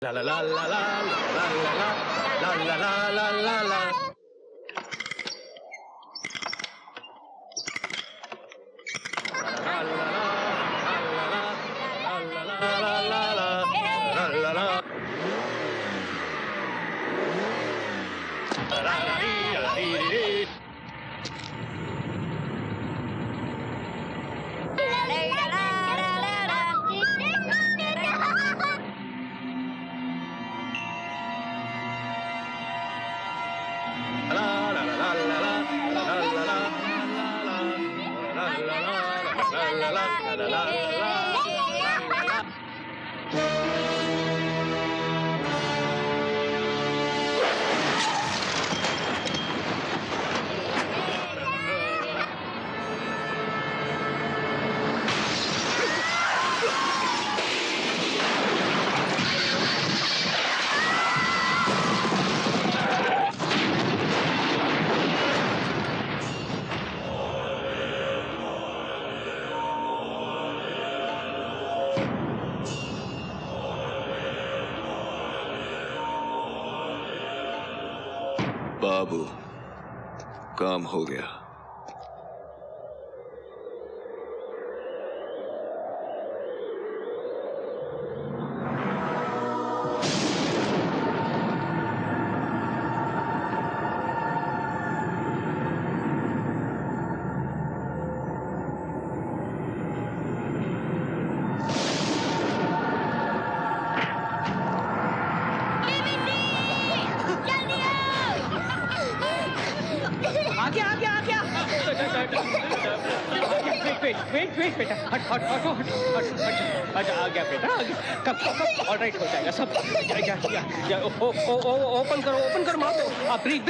La la la la la la la la la la la la la. बाबू, काम हो गया। Wait बेटा, हट हट हट हट हट हट। अच्छा आ गया बेटा, आ गया। कब ऑलराइट हो जाएगा सब। ओपन करो माउथ। आप ब्रीथ।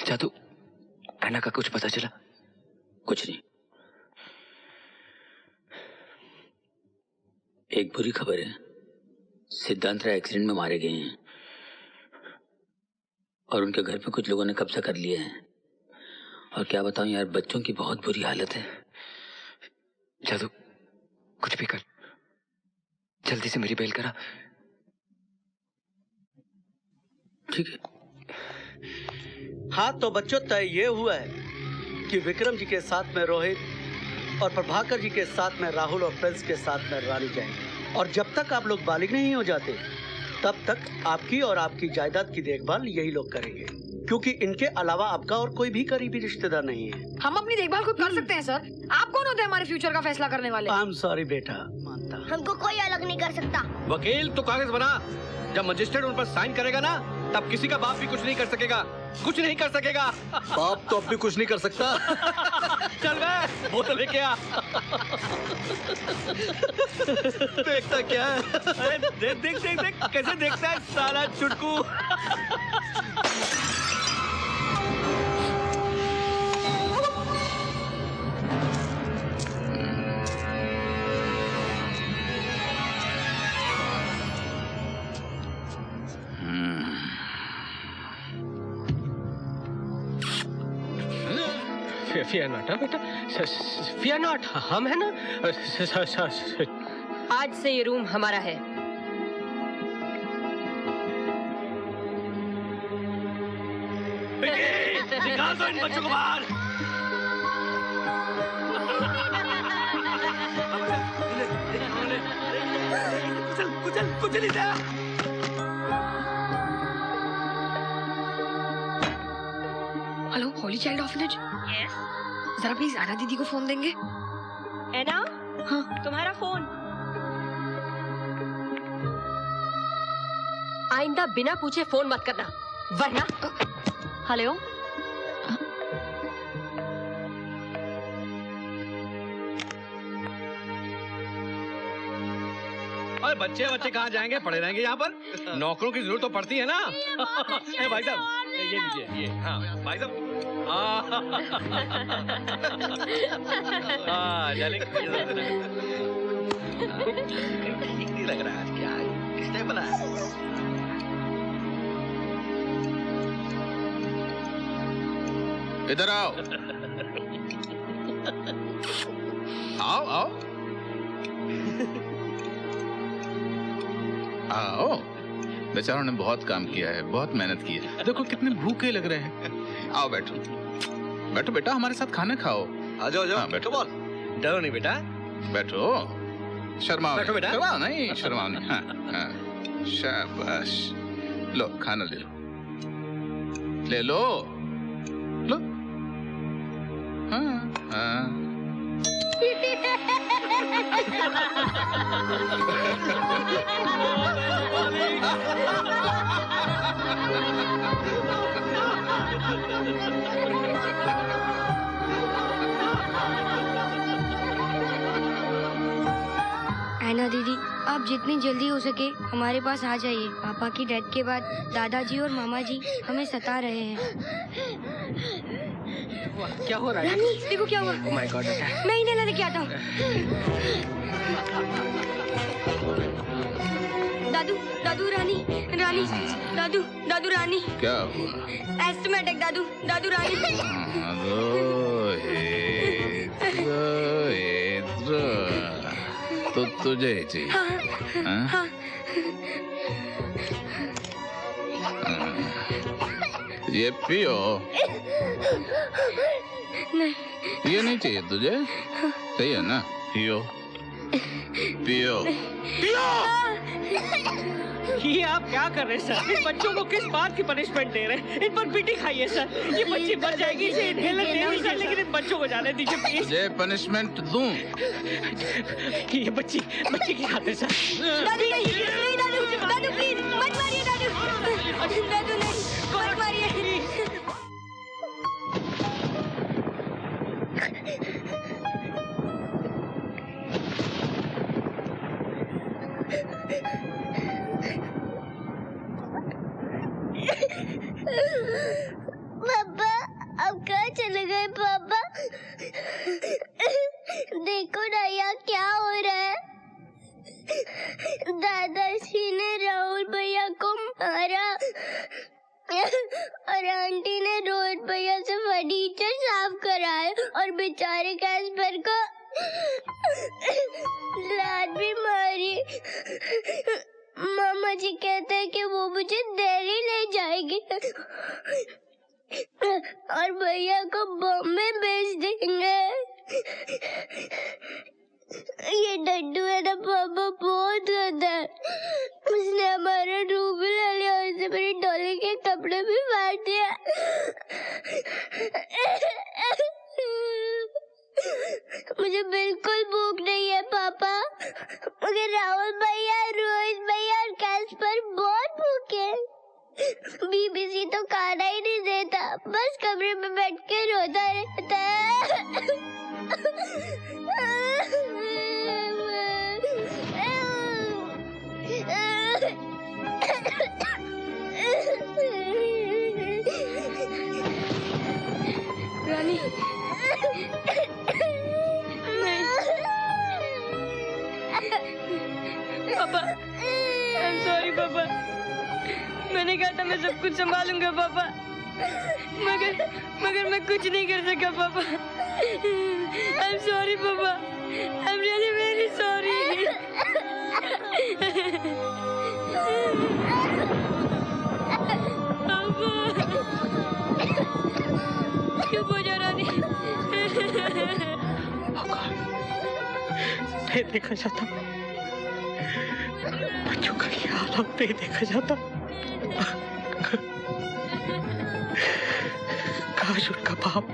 जादू ऐना का कुछ पता चला? कुछ नहीं। एक बुरी खबर है, सिद्धांत राय एक्सीडेंट में मारे गए हैं और उनके घर पे कुछ लोगों ने कब्जा कर लिया है। और क्या बताऊं यार, बच्चों की बहुत बुरी हालत है। जादू कुछ भी कर, जल्दी से मेरी बेल करा। ठीक है। हाँ तो बच्चों, तय ये हुआ है कि विक्रम जी के साथ में रोहित और प्रभाकर जी के साथ में राहुल और प्रिंस के साथ में रानी जाएंगे। और जब तक आप लोग बालिग नहीं हो जाते तब तक आपकी और आपकी जायदाद की देखभाल यही लोग करेंगे, क्योंकि इनके अलावा आपका और कोई भी करीबी रिश्तेदार नहीं है। हम अपनी देखभाल खुद कर सकते हैं सर। आप कौन होते हैं हमारे फ्यूचर का फैसला करने वाले? आई एम सॉरी बेटा, मानता। हमको कोई अलग नहीं कर सकता। वकील तो कागज बना, जब मजिस्ट्रेट उन पर साइन करेगा ना, तब किसी का बाप भी कुछ नहीं कर सकेगा। कुछ नहीं कर सकेगा। बाप तो अब भी कुछ नहीं कर सकता। चल बे, बोतल लेके आ। देखता क्या है? अरे देख कैसे देखता है साला चुटकू। फियर नॉट बेटा, फियर नॉट, हम है ना। आज से ये रूम हमारा है। निकाल दो इन बच्चों को बाहर। कुचल इसे। Hello, Holi child orphanage. Yes. जरा प्लीज आना दीदी को फोन देंगे। ऐना, हाँ तुम्हारा फोन। आइंदा बिना पूछे फोन मत करना, वरना। हेलो, अरे बच्चे कहाँ जाएंगे, पड़े रहेंगे यहाँ पर। नौकरों की जरूरत तो पड़ती है ना। भाई साहब ये लीजिए, ये हाँ भाई साहब। डार्लिंग, ठीक नहीं लग रहा है आज। क्या किसने बनाया? इधर आओ। आओ आओ आओ। बेचारों ने बहुत काम किया है, बहुत मेहनत की है। देखो कितने भूखे लग रहे हैं। आओ बैठो, बैठो बेटा, हमारे साथ खाना खाओ। आ जाओ, हाँ, बैठो। डरो नहीं बेटा, बैठो। शर्माओ बैठो बेटा। शर्माओ नहीं, शर्माओ नहीं। हाँ, हाँ, शाबाश। लो खाना ले लो, ले लो, लो। हाँ हाँ। ऐना दीदी, आप जितनी जल्दी हो सके हमारे पास आ जाइए। पापा की डेथ के बाद दादाजी और मामा जी हमें सता रहे हैं। क्या हो रहा है? रानी, देखो क्या हुआ। Oh my God, बेटा। मैं इन्हें लेके आता हूँ। दादू, दादू रानी, रानी, दादू, दादू रानी। क्या हुआ? एस्टमेटिक दादू, दादू रानी। तो तुझे ही चाहिए। हाँ? हाँ। ये पियो। नहीं, ये नहीं चाहिए तुझे? सही है ना? पियो पियो पियो। ये आप क्या कर रहे हैं सर? इन बच्चों को किस बात की पनिशमेंट दे रहे हैं? इन पर पीटी खाइए सर। ये बच्ची मर जाएगी, इसे इनहेलर दे दीजिए सर, लेकिन इन बच्चों को जाने दीजिए प्लीज। ये पनिशमेंट दूं? ये बच्ची की खातिर सर। दादू नहीं, नहीं दादू, दादू प्लीज मत मारिए दादू, दादू नहीं, मत मारिए। पापा, अब कहाँ चले गए पापा? देखो ना यहाँ क्या हो रहा है। दादाजी ने राहुल भैया को मारा और आंटी ने रोहित भैया से फर्नीचर साफ कराया और बेचारे कैस्पर को लात भी मारी। मामा जी कहते हैं कि वो मुझे दिल्ली ले जाएंगे और भैया को बॉम्बे भेज देंगे। ये डड्डू है ना पापा, बहुत गंदा है। उसने हमारा रूम भी ले लिया, उसने मेरी डॉली के कपड़े भी फाड़ दिया। मुझे बिल्कुल भूख नहीं है पापा, मगर राहुल भैया, रोहित भैया और कैस्पर बहुत भूखे। बीबीसी तो खाना ही नहीं देता, बस कमरे में बैठ के रोता रहता है। रानी, पापा, I'm sorry पापा। मैंने कहा था मैं सब कुछ संभालूंगा पापा, मगर मैं कुछ नहीं कर सका पापा। I'm sorry पापा, I'm really very sorry। चुप हो जा रानी। नहीं देखा जाता, बच्चों का ये हालत नहीं देखा जाता। काश उनका बाप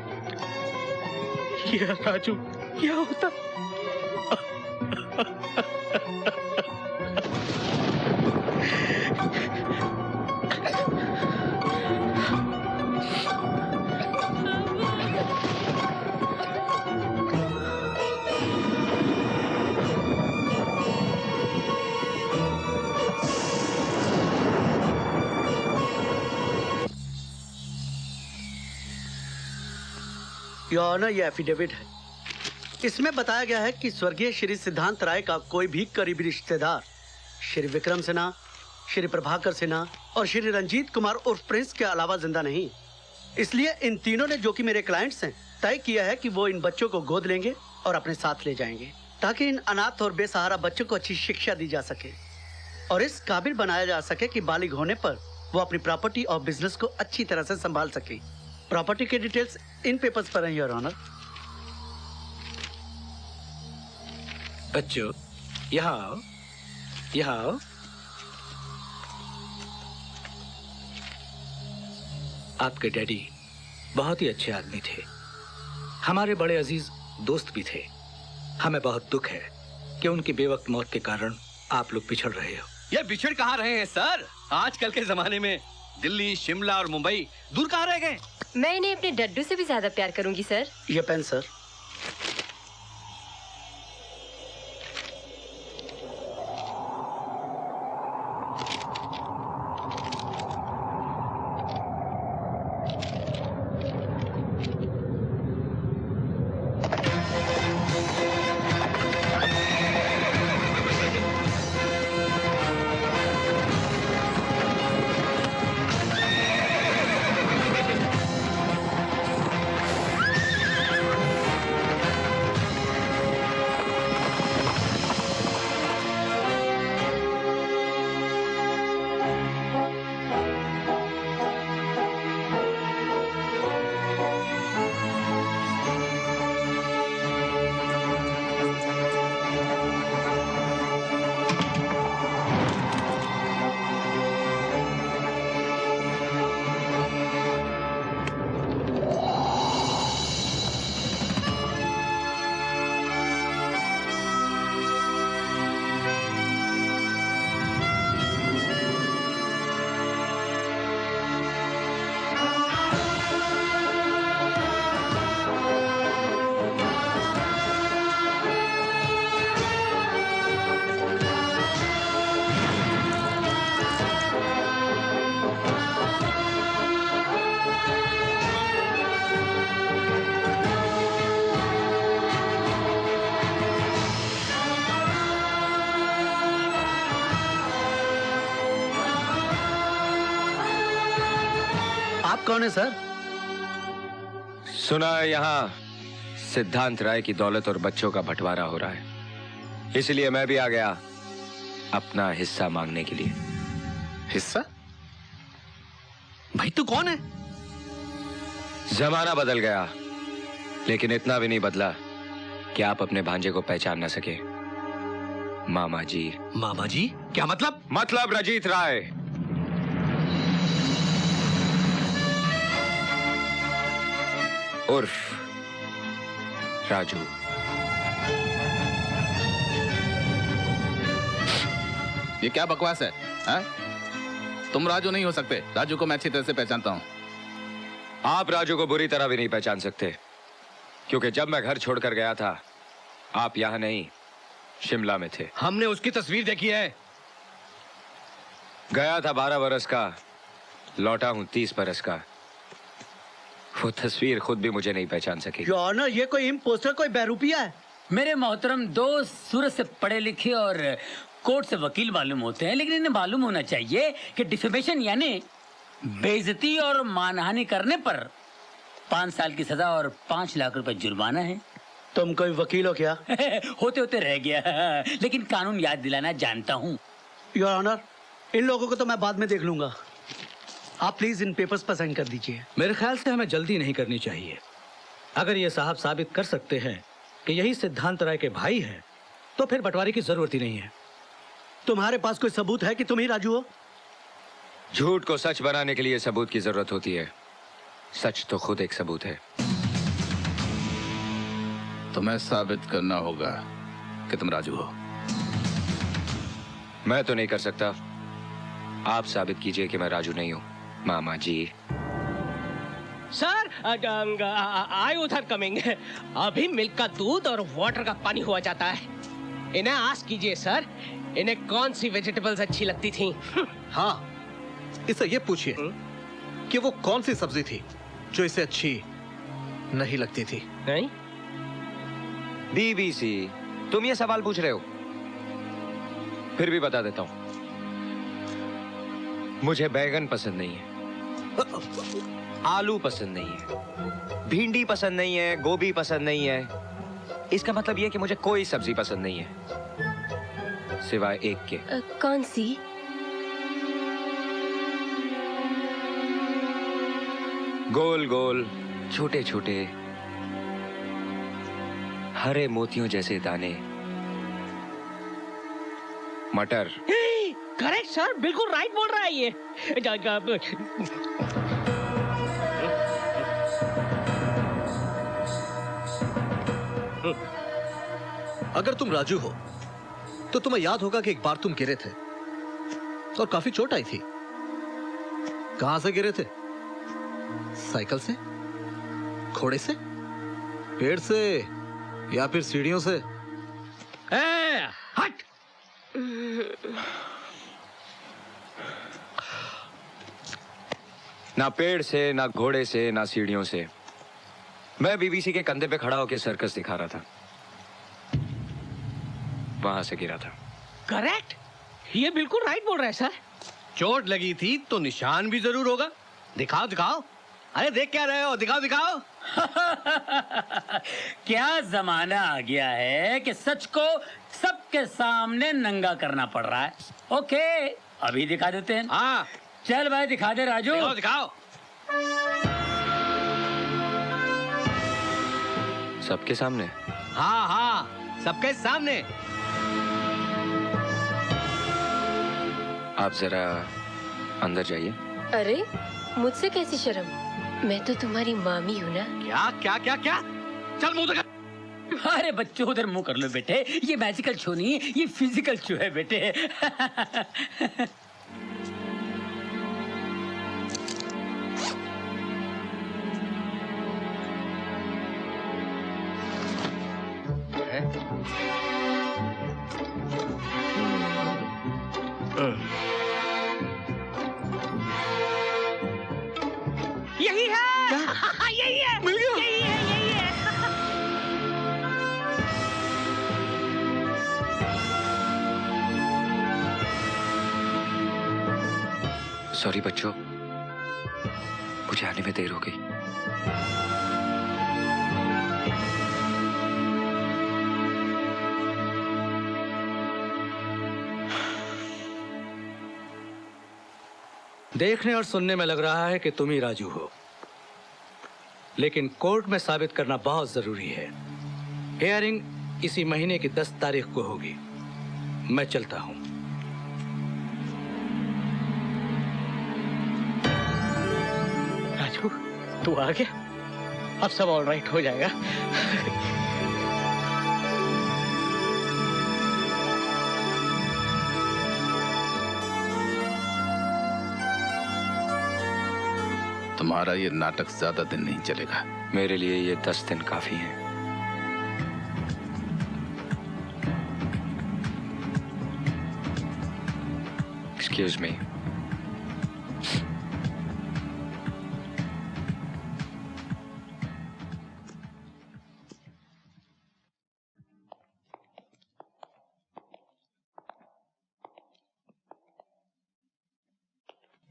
ये राजू ये होता। योर ऑनर, ये एफिडेविट है। इसमें बताया गया है कि स्वर्गीय श्री सिद्धांत राय का कोई भी करीबी रिश्तेदार श्री विक्रम सिन्हा, श्री प्रभाकर सिन्हा और श्री रंजीत कुमार उर्फ प्रिंस के अलावा जिंदा नहीं। इसलिए इन तीनों ने, जो कि मेरे क्लाइंट्स हैं, तय किया है कि वो इन बच्चों को गोद लेंगे और अपने साथ ले जाएंगे, ताकि इन अनाथ और बेसहारा बच्चों को अच्छी शिक्षा दी जा सके और इस काबिल बनाया जा सके कि बालिग होने पर वो अपनी प्रॉपर्टी और बिजनेस को अच्छी तरह से संभाल सके। प्रॉपर्टी के डिटेल्स इन पेपर्स पर हैं, योर ऑनर। बच्चों, यहाँ आओ, यहाँ आओ। आपके डैडी बहुत ही अच्छे आदमी थे, हमारे बड़े अजीज दोस्त भी थे। हमें बहुत दुख है कि उनकी बेवक्त मौत के कारण आप लोग पिछड़ रहे हो। ये बिछड़ कहाँ रहे हैं सर? आजकल के जमाने में दिल्ली, शिमला और मुंबई दूर कहाँ रह गए? मैं इन्हें अपने डड्डू से भी ज्यादा प्यार करूंगी सर। ये पेन सर। कौन है सर? सुना है यहाँ सिद्धांत राय की दौलत और बच्चों का बंटवारा हो रहा है, इसलिए मैं भी आ गया अपना हिस्सा मांगने के लिए। हिस्सा? भाई तू कौन है? जमाना बदल गया, लेकिन इतना भी नहीं बदला कि आप अपने भांजे को पहचान ना सके। मामा जी। मामा जी? क्या मतलब? मतलब रजीत राय। उर्फ राजू। ये क्या बकवास है? तुम राजू नहीं हो सकते। राजू को मैं अच्छी तरह से पहचानता हूं। आप राजू को बुरी तरह भी नहीं पहचान सकते, क्योंकि जब मैं घर छोड़कर गया था आप यहां नहीं शिमला में थे। हमने उसकी तस्वीर देखी है। गया था 12 बरस का, लौटा हूं 30 बरस का। वो तस्वीर खुद भी मुझे नहीं पहचान सकी। योर ऑनर, ये कोई इम्पोस्टर, कोई बहरूपिया है। मेरे मोहतरम दोस्त सूरत से पढ़े लिखे और कोर्ट से वकील मालूम होते हैं, लेकिन इन्हें मालूम होना चाहिए कि डिफेमेशन यानी बेइज्जती और मानहानि करने पर 5 साल की सजा और 5 लाख रुपए जुर्माना है। तुम कोई वकील हो क्या? होते होते रह गया, लेकिन कानून याद दिलाना जानता हूँ। योर ऑनर, इन लोगों को तो मैं बाद में देख लूंगा। आप प्लीज इन पेपर्स पर साइन कर दीजिए। मेरे ख्याल से हमें जल्दी नहीं करनी चाहिए। अगर ये साहब साबित कर सकते हैं कि यही सिद्धांत राय के भाई हैं, तो फिर बंटवारे की जरूरत ही नहीं है। तुम्हारे पास कोई सबूत है कि तुम ही राजू हो? झूठ को सच बनाने के लिए सबूत की जरूरत होती है। सच तो खुद एक सबूत है। तुम्हें साबित करना होगा कि तुम राजू हो। मैं तो नहीं कर सकता, आप साबित कीजिए कि मैं राजू नहीं हूं। मामा जी। सर, आई उधर कमिंग। अभी मिल्क का दूध और वाटर का पानी हुआ जाता है। इन्हें आस्क कीजिए सर, इन्हें कौन सी वेजिटेबल्स अच्छी लगती थी? हाँ, इसे ये पूछिए कि वो कौन सी सब्जी थी जो इसे अच्छी नहीं लगती थी। नहीं? बीबीसी, तुम ये सवाल पूछ रहे हो? फिर भी बता देता हूं, मुझे बैगन पसंद नहीं है। आलू पसंद नहीं है, भिंडी पसंद नहीं है, गोभी पसंद नहीं है। इसका मतलब यह कि मुझे कोई सब्जी पसंद नहीं है सिवाय एक के। कौन सी? गोल गोल, छोटे छोटे, हरे मोतियों जैसे दाने, मटर। करेक्ट सर, बिल्कुल राइट बोल रहा है ये। अगर तुम राजू हो तो तुम्हें याद होगा कि एक बार तुम गिरे थे और काफी चोट आई थी। कहां से गिरे थे? साइकिल से, घोड़े से, पेड़ से या फिर सीढ़ियों से? हट! ना पेड़ से, ना घोड़े से, ना सीढ़ियों से। मैं बीबीसी के कंधे पे खड़ा होकर सर्कस दिखा रहा था, वहां से गिरा था। करेक्ट, ये बिल्कुल राइट बोल रहा है सर। चोट लगी थी तो निशान भी जरूर होगा। दिखाओ दिखाओ। अरे देख क्या रहे हो, दिखाओ दिखाओ। क्या जमाना आ गया है कि सच को सबके सामने नंगा करना पड़ रहा है। ओके, अभी दिखा देते हैं। हाँ चल भाई, दिखा दे राजू। दिखाओ दिखाओ। सबके सामने? हाँ हाँ, सबके सामने। आप जरा अंदर जाइए। अरे मुझसे कैसी शर्म, मैं तो तुम्हारी मामी हूँ ना। क्या क्या क्या क्या? चल मुंह दिखा। अरे बच्चों, उधर मुंह कर लो बेटे। ये मैजिकल शो नहीं है, ये फिजिकल शो है बेटे। यही है। यही है, मिल गया। यही है, यही है। सॉरी बच्चों, मुझे आने में देर हो गई। देखने और सुनने में लग रहा है कि तुम ही राजू हो, लेकिन कोर्ट में साबित करना बहुत जरूरी है। हियरिंग इसी महीने की 10 तारीख को होगी। मैं चलता हूं। राजू, तू आ गया? अब सब ऑल राइट हो जाएगा। तुम्हारा ये नाटक ज्यादा दिन नहीं चलेगा। मेरे लिए ये 10 दिन काफी हैं। Excuse me.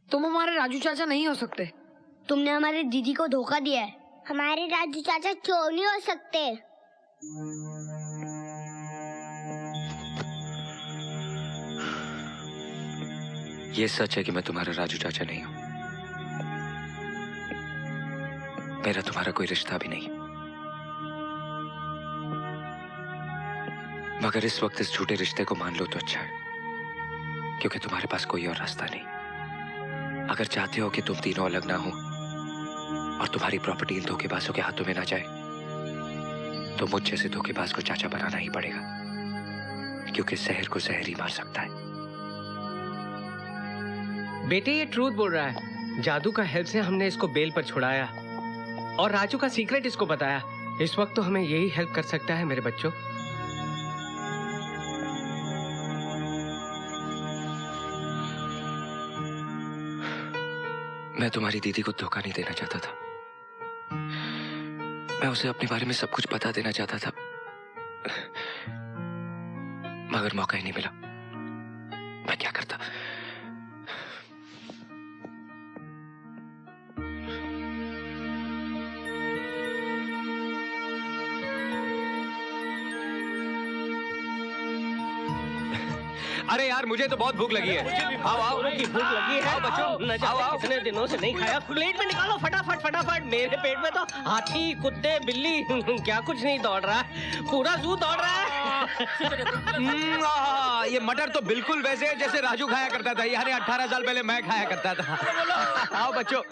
तुम हमारे राजू चाचा नहीं हो सकते। तुमने हमारी दीदी को धोखा दिया है। हमारे राजू चाचा चोर नहीं हो सकते। ये सच है कि मैं तुम्हारा राजू चाचा नहीं हूं। मेरा तुम्हारा कोई रिश्ता भी नहीं। मगर इस वक्त इस झूठे रिश्ते को मान लो तो अच्छा है, क्योंकि तुम्हारे पास कोई और रास्ता नहीं। अगर चाहते हो कि तुम तीनों अलग ना हो और तुम्हारी प्रॉपर्टी इन धोखेबाजों के हाथों में ना जाए, तो मुझ जैसे धोखेबाज को चाचा बनाना ही पड़ेगा, क्योंकि जहर को जहर ही मार सकता है। बेटे, ये ट्रूथ बोल रहा है। जादू का हेल्प से हमने इसको बेल पर छुड़ाया और राजू का सीक्रेट इसको बताया। इस वक्त तो हमें यही हेल्प कर सकता है मेरे बच्चों। मैं तुम्हारी दीदी को धोखा नहीं देना चाहता था। मैं उसे अपने बारे में सब कुछ बता देना चाहता था, मगर मौका ही नहीं मिला। मैं क्या करता। अरे यार मुझे तो बहुत भूख लगी है। आओ आओ की भूख लगी है। आओ बच्चों, न जाने आओ। कितने दिनों से नहीं खाया। प्लेट में निकालो फटाफट फटाफट। मेरे पेट में तो हाथी कुत्ते बिल्ली क्या कुछ नहीं दौड़ रहा है, पूरा जू दौड़ रहा है। ये मटर तो बिल्कुल वैसे है जैसे राजू खाया करता था, यानी 18 साल पहले मैं खाया करता था। आओ बच्चों।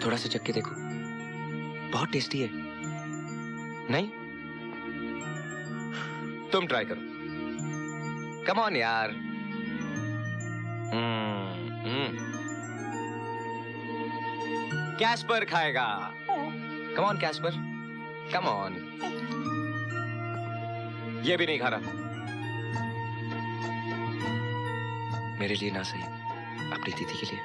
थोड़ा सा चख के देखो, बहुत टेस्टी है। नहीं? तुम ट्राई करो। कम ऑन यार। कैस्पर खाएगा। Come on Caspar, come on. ये भी नहीं खा रहा। मेरे लिए ना सही, अपनी दीदी के लिए।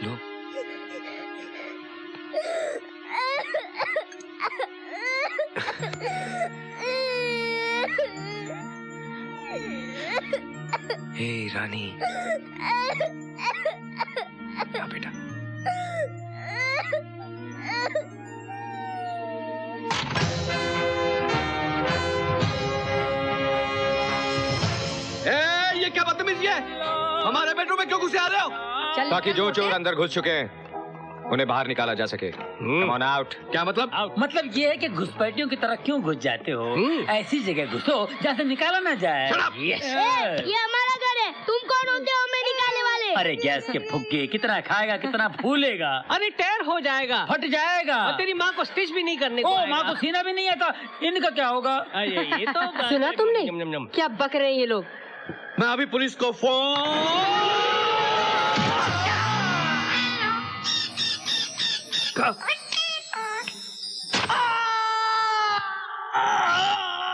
लो। हे रानी, हाँ बेटा। ये क्या बदतमीजी है? हमारे बेडरूम में क्यों घुसे आ रहे हो? ताकि जो चोर अंदर घुस चुके हैं उन्हें बाहर निकाला जा सके। Come on out. क्या मतलब? मतलब ये है कि घुसपैठियों की तरह क्यों घुस जाते हो? ऐसी जगह घुसो जहाँ से निकाला ना जाए। ये हमारा घर है, तुम कौन होते हो हमें निकालने वाले? अरे गैस के फुग्गे, कितना खाएगा कितना फूलेगा। अरे टेर हो जाएगा, फट जाएगा। और तेरी माँ को स्टिच भी नहीं करने को माँ को सीना भी नहीं आता, इनका क्या होगा? ये तो सुना तुमने क्या बक रहे हैं ये लोग? मैं अभी पुलिस को फोन।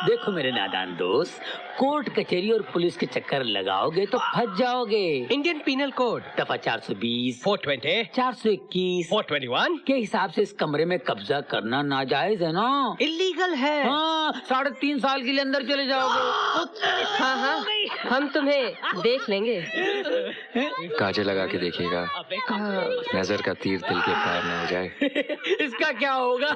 देखो मेरे नादान दोस्त, कोर्ट कचहरी और पुलिस के चक्कर लगाओगे तो फंस जाओगे। इंडियन पीनल कोड दफा 420, 420, 421, 421 के हिसाब से इस कमरे में कब्जा करना नाजायज है ना? इलीगल है। हाँ, 3.5 साल के लिए अंदर चले जाओगे। हाँ, हम तुम्हें देख लेंगे। काजे लगा के देखिएगा, नजर का तीर दिल के पार न हो जाए। इसका क्या होगा?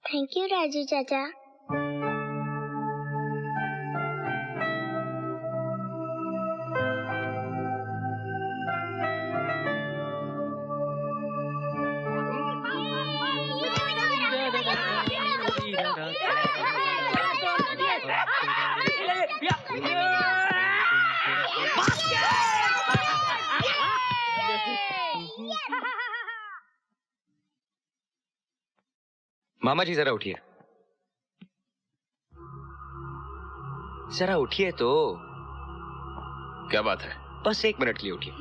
थैंक यू राजू चाचा। मामा जी जरा उठिए, जरा उठिए तो। क्या बात है? बस 1 मिनट के लिए उठिए।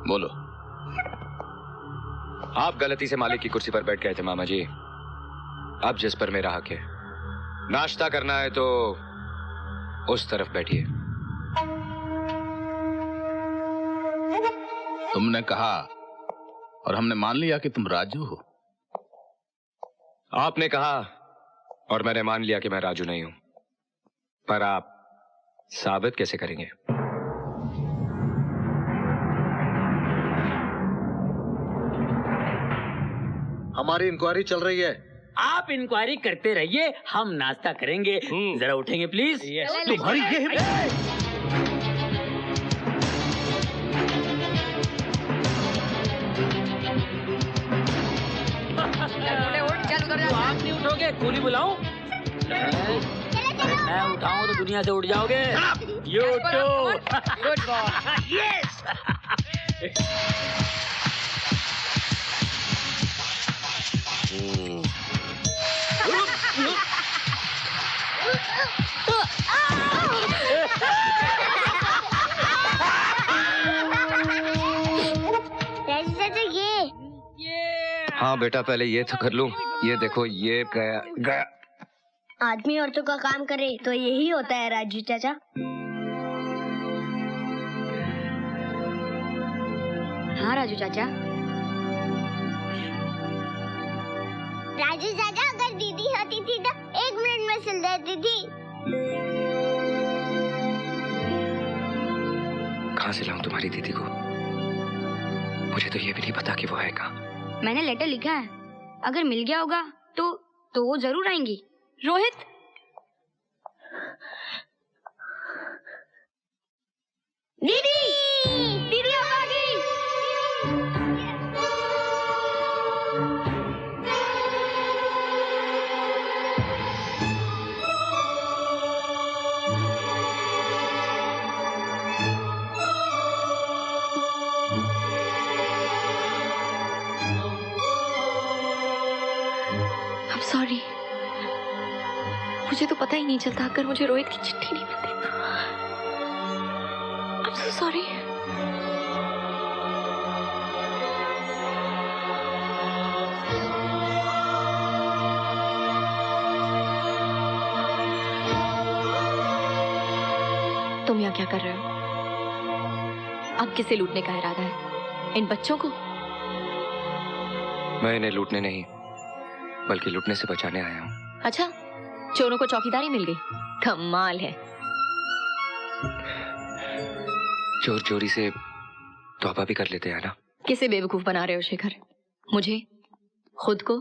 बोलो। आप गलती से मालिक की कुर्सी पर बैठ गए थे मामा जी। अब जिस पर मेरा हक है, नाश्ता करना है तो उस तरफ बैठिए। तुमने कहा और हमने मान लिया कि तुम राजू हो। आपने कहा और मैंने मान लिया कि मैं राजू नहीं हूं, पर आप साबित कैसे करेंगे? हमारी इंक्वायरी चल रही है। आप इंक्वायरी करते रहिए, हम नाश्ता करेंगे। जरा उठेंगे प्लीज। तुम्हारी ये हिम्मत। आप नहीं उठोगे, गोली बुलाऊं? मैं उठाऊं तो दुनिया से उठ जाओगे। You too. Good boy. Yes. हाँ बेटा, पहले ये तो कर लूं। ये देखो, ये गया गया। आदमी औरतों का काम करे तो यही होता है राजू चाचा। हाँ राजू चाचा। राजू चाचा, अगर दीदी होती थी तो 1 मिनट में सिल देती थी। कहाँ से लाऊं तुम्हारी दीदी को? मुझे तो ये भी नहीं पता कि वो है कहाँ। मैंने लेटर लिखा है, अगर मिल गया होगा तो वो जरूर आएंगी। रोहित, दीदी दीदी आ गई। सॉरी, मुझे तो पता ही नहीं चलता अगर मुझे रोहित की चिट्ठी नहीं मिलती। I'm so sorry. तुम यहाँ क्या कर रहे हो? अब किसे लूटने का इरादा है? इन बच्चों को? मैं इन्हें लूटने नहीं, बल्कि लूटने से बचाने आया हूँ। अच्छा, चोरों को चौकीदारी मिल गई। कमाल है। चोर चोरी से तौबा भी कर लेते हैं ना। किसे बेवकूफ बना रहे हो शेखर? मुझे, खुद को,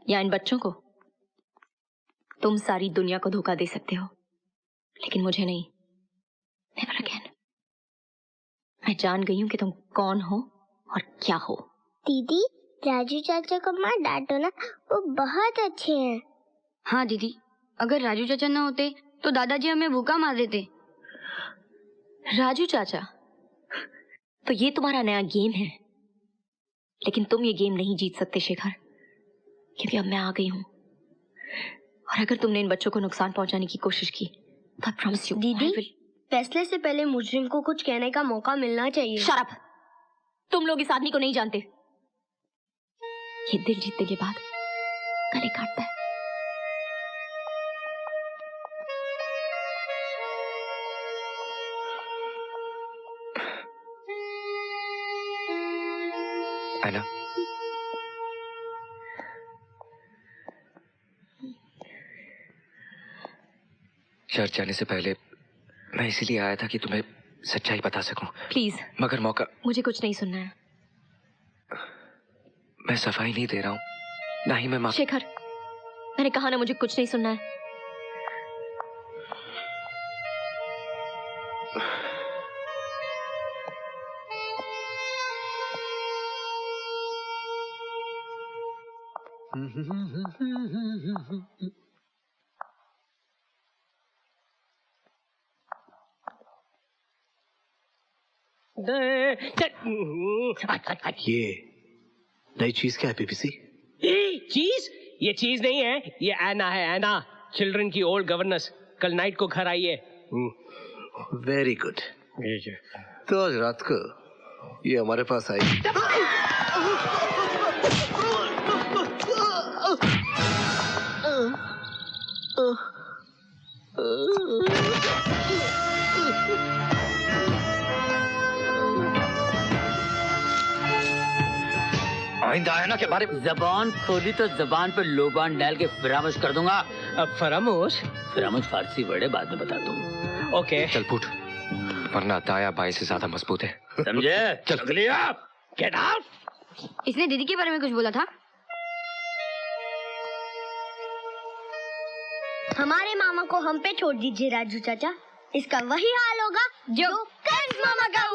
या इन बच्चों को? तुम सारी दुनिया को धोखा दे सकते हो, लेकिन मुझे नहीं। Never again. मैं जान गई हूँ कि तुम कौन हो और क्या हो। दीदी, राजू चाचा को मत डांटो ना, वो बहुत अच्छे हैं। हाँ दीदी, अगर राजू चाचा न होते तो दादाजी हमें भूखा मार देते। राजू चाचा? तो ये तुम्हारा नया गेम है, लेकिन तुम ये गेम नहीं जीत सकते शेखर, क्योंकि अब मैं आ गई हूँ। और अगर तुमने इन बच्चों को नुकसान पहुंचाने की कोशिश की तो आई प्रॉमिस यू, दीदी, फैसले से पहले मुजरिम को कुछ कहने का मौका मिलना चाहिए। Shut up! तुम लोग इस आदमी को नहीं जानते। ये दिल जीतने के बाद गले काटता है। आना। चर्च जाने से पहले मैं इसीलिए आया था कि तुम्हें सच्चाई बता सकूं। प्लीज, मगर मौका। मुझे कुछ नहीं सुनना है। मैं सफाई नहीं दे रहा हूँ, ना ही मैं शेखर, मैंने कहा ना, मुझे कुछ नहीं सुनना है। ये नई चीज क्या है बीबीसी? चीज? ये चीज नहीं है, ये एना है, एना, चिल्ड्रन की ओल्ड गवर्नेंस। कल नाइट को घर आई है। Very good. तो आज रात को ये हमारे पास आई। आइंदा है ना के बारे में जबान खोली तो जबान पे लोबान डाल के फरामोश कर दूंगा। अब फरामोश? फरामोश फारसी वर्ड है, बाद में बता दूंगा। ओके। चल फूट, वरना दाया बाएं से ज्यादा मजबूत है। समझे? चल गेट आउट। इसने दीदी के बारे में कुछ बोला था? हमारे मामा को हम पे छोड़ दीजिए राजू चाचा, इसका वही हाल होगा जो कंस मामा का